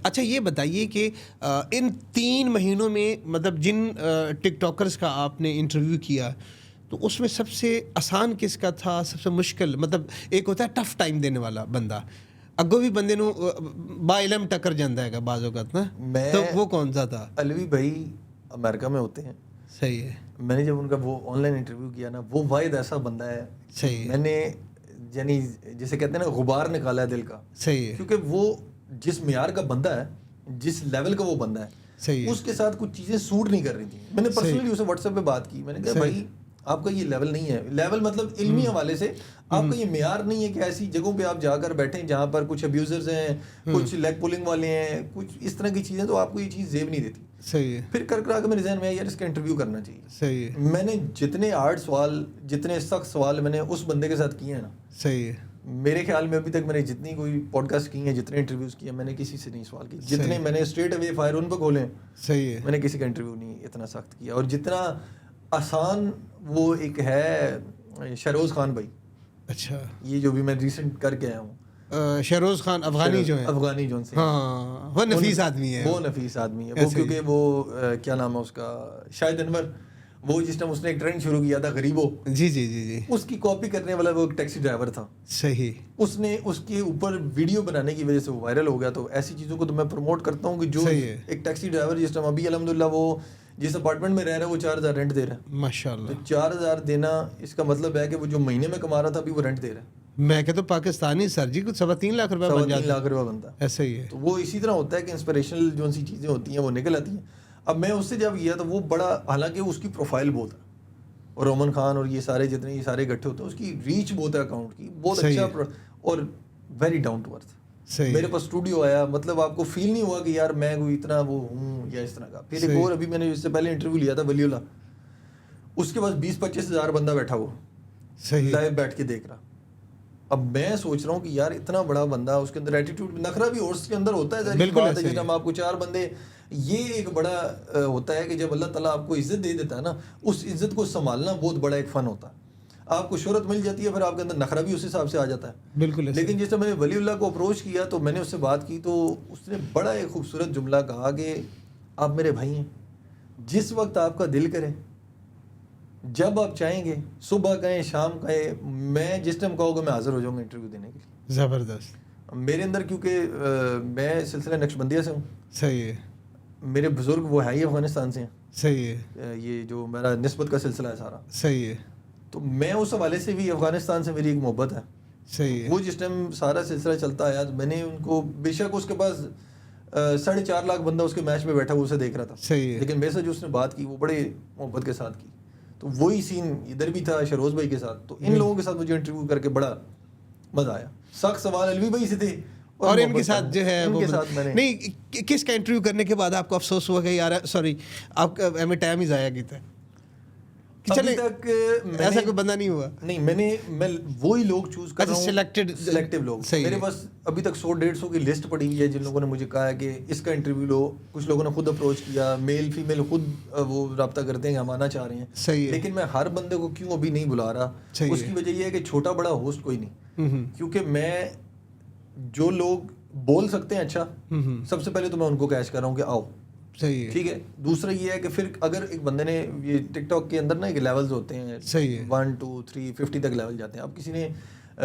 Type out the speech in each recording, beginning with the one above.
اچھا یہ بتائیے کہ ان 3 مہینوں میں مطلب جن ٹک ٹاکرز کا آپ نے انٹرویو کیا تو اس میں سب سے آسان کس کا تھا, سب سے مشکل؟ مطلب ایک ہوتا ہے ٹف ٹائم دینے والا بندہ, اگو بھی بندے نو با علم ٹکر جاتا ہے بعض اوقات نا, تو وہ کون سا تھا؟ علوی بھائی امریکہ میں ہوتے ہیں. صحیح ہے. میں نے جب ان کا وہ آن لائن انٹرویو کیا نا, وہ واحد ایسا بندہ ہے. صحیح ہے. میں نے یعنی جسے کہتے ہیں نا غبار نکالا ہے دل کا. صحیح ہے. کیونکہ وہ جس معیار کا بندہ ہے, جس لیول کا وہ بندہ ہے, صحیح ہے, اس کے ساتھ کچھ چیزیں سوٹ نہیں کر رہی تھیں. میں نے پرسنلی اسے واٹس ایپ پہ بات کی, میں نے کہا بھائی آپ کا یہ لیول نہیں ہے. لیول مطلب علمی حوالے سے آپ کا یہ معیار نہیں ہے کہ ایسی جگہوں پہ آپ جا کر بیٹھیں جہاں پر کچھ ابیوزرز ہیں, کچھ لیگ پولنگ والے ہیں, کچھ اس طرح کی چیزیں, تو آپ کو یہ چیز زیب نہیں دیتی. صحیح ہے. پھر کر آ کے میرے ذہن میں یار اس کا انٹرویو کرنا چاہیے. صحیح ہے. میں نے جتنے ہارڈ سوال, جتنے سخت سوال میں نے اس بندے کے ساتھ کیے ہیں نا, صحیح ہے, میرے خیال میں ابھی تک میں نے جتنی کوئی پوڈ کاسٹ کی ہیں, جتنے انٹرویوز کیے ہیں, میں نے کسی سے نہیں سوال کیے. جتنے میں نے اسٹریٹ اوے فائر ان پہ کھولے, صحیح ہے, میں نے کسی کا انٹرویو نہیں اتنا سخت کیا. اور جتنا آسان وہ ایک ہے شہروز خان بھائی. اچھا, یہ جو بھی میں ریسنٹ کر کے آیا ہوں, شہروز خان افغانی جو ہیں, افغانی جو سے, ہاں وہ نفیس آدمی ہے, وہ نفیس آدمی ہے وہ. کیونکہ وہ کیا نام ہے اس کا, شاہد انور, وہ جس ٹائم اس نے ایک ٹرینڈ شروع کیا تھا غریبوں, جی جی جی جی, اس کی کاپی کرنے والا وہ ایک ٹیکسی ڈرائیور تھا. صحیح. اس نے اس کے اوپر ویڈیو بنانے کی وجہ سے وہ وائرل ہو گیا. تو ایسی چیزوں کو تو میں پروموٹ کرتا ہوں کہ جو ایک ٹیکسی ڈرائیور جس ٹائم ابھی الحمدللہ وہ جس اپارٹمنٹ میں رہ رہا ہے وہ 4,000 رینٹ دے رہا ہے. ماشاء اللہ. تو 4,000 دینا اس کا مطلب ہے کہ وہ جو مہینے میں کما رہا تھا ابھی وہ رینٹ دے رہا ہے. میں کہتا ہوں پاکستانی سر جی کچھ 3.25 لاکھ روپے بن جاتا ہے. 3.25 لاکھ روپے بنتا ہے. ایسا ہی ہے. تو وہ اسی طرح ہوتا ہے کہ انسپریشنل جو سی چیزیں ہوتی ہیں وہ نکل آتی ہیں. اب میں اس سے جب گیا تو وہ بڑا, حالانکہ اس کی پروفائل بہت ہے, اور رومن خان اور یہ سارے جتنے یہ سارے اکٹھے ہوتے ہیں, اس کی ریچ بہت ہے اکاؤنٹ کی, بہت اچھا, اور ویری ڈاؤن ٹو ارتھ. میرے پاس اسٹوڈیو آیا, مطلب آپ کو فیل نہیں ہوا کہ یار میں کوئی اتنا وہ ہوں یا اس طرح کا. پھر ایک اور ابھی میں نے اس سے پہلے انٹرویو لیا تھا ولی اللہ, اس کے پاس 20-25 ہزار بندہ بیٹھا ہوا, لائیو بیٹھ کے دیکھ رہا. اب میں سوچ رہا ہوں کہ یار اتنا بڑا بندہ, اس کے اندر ایٹیٹیوڈ نخرہ بھی اس کے اندر ہوتا ہے. بالکل, جس ہم آپ کو 4 بندے, یہ ایک بڑا ہوتا ہے کہ جب اللہ تعالیٰ آپ کو عزت دے دیتا ہے نا, اس عزت کو سنبھالنا بہت بڑا ایک فن ہوتا ہے. آپ کو شہرت مل جاتی ہے, پھر آپ کے اندر نخرہ بھی اس حساب سے آ جاتا ہے. بالکل. لیکن جس طرح میں نے ولی اللہ کو اپروچ کیا تو میں نے اس سے بات کی, تو اس نے بڑا ایک خوبصورت جملہ کہا کہ آپ میرے بھائی ہیں, جس وقت آپ کا دل کرے, جب آپ چاہیں گے, صبح کہیں شام کہیں, میں جس ٹائم کہو گا میں حاضر ہو جاؤں گا انٹرویو دینے کے لیے. زبردست. میرے اندر کیونکہ میں سلسلہ نقشبندیہ سے ہوں. صحیح ہے. میرے بزرگ وہ ہے ہی افغانستان سے ہیں. صحیح ہے. یہ جو میرا نسبت کا سلسلہ ہے سارا. صحیح ہے. تو میں اس حوالے سے بھی افغانستان سے میری ایک محبت ہے. صحیح ہے. وہ جس ٹائم سارا سلسلہ چلتا آیا, میں نے ان کو, بے شک اس کے پاس 4.5 لاکھ بندہ اس کے میچ میں بیٹھا وہ اسے دیکھ رہا تھا. صحیح ہے. لیکن میرے سے جو اس نے بات کی وہ بڑے محبت کے ساتھ کی. تو وہی سین ادھر بھی تھا شہروز بھائی کے ساتھ. تو ان لوگوں کے ساتھ مجھے انٹرویو کر کے بڑا مزہ آیا. سخت سوال علوی بھائی سے تھے, اور ان کے ساتھ جو ہے وہ نہیں, کس کا انٹرویو کرنے کے بعد آپ کو افسوس ہوا کہ یار سوری آپ کا ہمیں ٹائم ہی ضائع کیا تھا؟ ابھی تک ایسا کوئی بندہ نہیں ہوا. نہیں, میں وہی لوگ چوز کر رہا ہوں, سلیکٹیو لوگ. میرے پاس ابھی تک 100-150 کی لسٹ پڑی ہوئی ہے جن لوگوں نے مجھے کہا ہے کہ اس کا انٹرویو لو. کچھ لوگوں نے خود اپروچ کیا, میل فیمیل خود وہ رابطہ کرتے ہیں کہ ہم آنا چاہ رہے ہیں. صحیح ہے. لیکن میں ہر بندے کو کیوں ابھی نہیں بلا رہا, اس کی وجہ یہ ہے کہ چھوٹا بڑا ہوسٹ کوئی نہیں. کیونکہ میں جو لوگ بول سکتے ہیں اچھا, سب سے پہلے تو میں ان کو کیچ کر رہا ہوں کہ آؤ. صحیح ہے. ٹھیک ہے. دوسرا یہ ہے کہ پھر اگر ایک بندے نے, یہ ٹک ٹاک کے اندر نا ایک لیولز ہوتے ہیں, 1 2 3 50 تک لیول جاتے ہیں. اب کسی نے,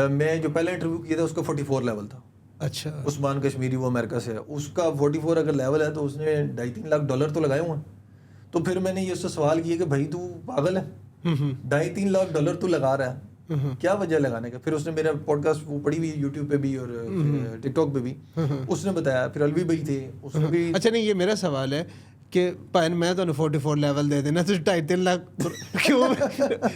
میں جو پہلا انٹرویو کیا تھا اس کا 44 لیول تھا. اچھا. عثمان کشمیری, وہ امریکہ سے ہے, اس کا 44 اگر لیول ہے تو اس نے $2.5-3 لاکھ تو لگائے ہوئے ہیں. تو پھر میں نے یہ اس سے سوال کیا کہ بھائی تو پاگل ہے, $2.5-3 لاکھ تو لگا رہا ہے, کیا وجہ لگانے کا؟ پھر اس نے میرا پوڈ کاسٹ وہ پڑھی ہوئی یوٹیوب پہ بھی اور ٹک ٹاک پہ بھی, اس نے بتایا. پھر الوی بھائی تھے, اس نے بھی. اچھا نہیں, یہ میرا سوال ہے کہ پائن میں تو 44 لیول دے دینا, تو 2.5-3 لاکھ کیوں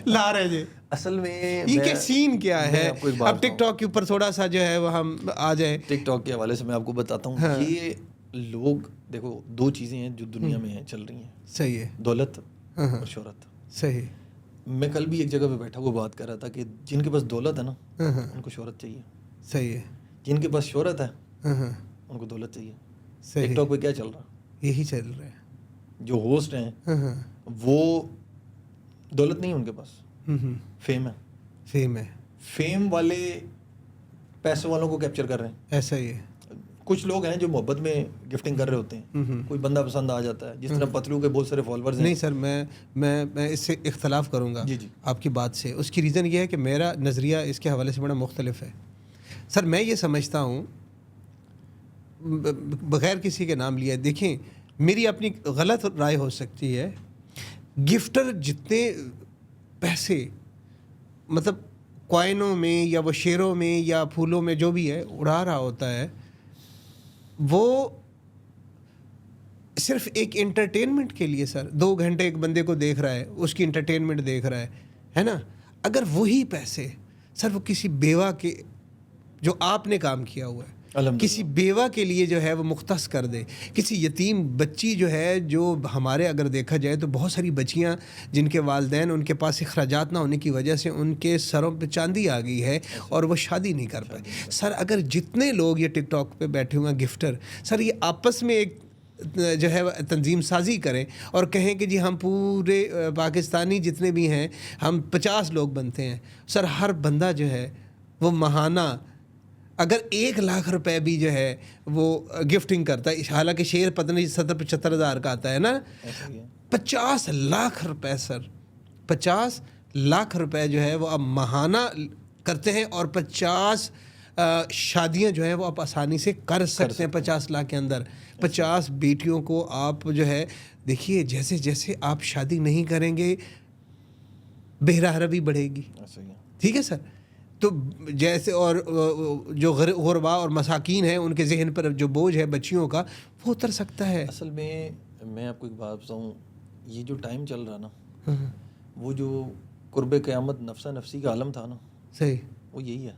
لا رہے جی؟ اصل میں یہ کیا سین کیا ہے؟ اب ٹک ٹاک کے اوپر تھوڑا سا جو ہے وہ ہم آ جائیں. ٹک ٹاک کے حوالے سے میں آپ کو بتاتا ہوں. یہ لوگ دیکھو, 2 چیزیں ہیں جو دنیا میں ہیں, چل رہی ہیں. صحیح ہے. دولت اور شہرت. صحیح. میں کل بھی ایک جگہ پہ بیٹھا وہ بات کر رہا تھا کہ جن کے پاس دولت ہے نا ان کو شہرت چاہیے. صحیح ہے. جن کے پاس شہرت ہے ان کو دولت چاہیے. ٹک ٹاک پہ کیا چل رہا؟ یہی چل رہا ہے. جو ہوسٹ ہیں وہ دولت نہیں ان کے پاس, فیم ہے. فیم ہے. فیم والے پیسے والوں کو کیپچر کر رہے ہیں. ایسا ہی ہے. کچھ لوگ ہیں جو محبت میں گفٹنگ کر رہے ہوتے ہیں, کوئی بندہ پسند آ جاتا ہے, جس طرح پتلو کے بہت سارے فالوورز ہیں. نہیں سر, میں اس سے اختلاف کروں گا جی جی آپ کی بات سے. اس کی ریزن یہ ہے کہ میرا نظریہ اس کے حوالے سے بڑا مختلف ہے. سر میں یہ سمجھتا ہوں, بغیر کسی کے نام لیے, دیکھیں میری اپنی غلط رائے ہو سکتی ہے, گفٹر جتنے پیسے مطلب کوائنوں میں یا وہ شیروں میں یا پھولوں میں جو بھی ہے اڑا رہا ہوتا ہے, وہ صرف ایک انٹرٹینمنٹ کے لیے سر 2 گھنٹے ایک بندے کو دیکھ رہا ہے, اس کی انٹرٹینمنٹ دیکھ رہا ہے نا. اگر وہی پیسے سر وہ کسی بیوہ کے, جو آپ نے کام کیا ہوا ہے, کسی بیوہ کے لیے جو ہے وہ مختص کر دے, کسی یتیم بچی جو ہے, جو ہمارے اگر دیکھا جائے تو بہت ساری بچیاں جن کے والدین ان کے پاس اخراجات نہ ہونے کی وجہ سے ان کے سروں پہ چاندی آ گئی ہے اور وہ شادی نہیں کر پائے. سر اگر جتنے لوگ یہ ٹک ٹاک پہ بیٹھے ہوئے ہیں گفٹر, سر یہ آپس میں ایک جو ہے تنظیم سازی کریں اور کہیں کہ جی ہم پورے پاکستانی جتنے بھی ہیں ہم 50 لوگ بنتے ہیں. سر ہر بندہ جو ہے وہ ماہانہ اگر 1 لاکھ روپے بھی جو ہے وہ گفٹنگ کرتا ہے, حالانکہ شیئر پتہ نہیں 70-75 ہزار کا آتا ہے نا, 50 لاکھ روپے سر, 50 لاکھ روپے جو ہے وہ اب ماہانہ کرتے ہیں, اور 50 شادیاں جو ہیں وہ آپ آسانی سے کر سکتے ہیں 50 لاکھ کے اندر. 50 بیٹیوں کو آپ جو ہے دیکھیے, جیسے جیسے آپ شادی نہیں کریں گے بے راہروی بڑھے گی, ٹھیک ہے سر. تو جیسے اور جو غربا اور مساکین ہیں ان کے ذہن پر جو بوجھ ہے بچیوں کا وہ اتر سکتا ہے. اصل میں آپ کو ایک بات بتاؤں, یہ جو ٹائم چل رہا نا, وہ جو قرب قیامت نفسا نفسی کا عالم تھا نا, صحیح, وہ یہی ہے.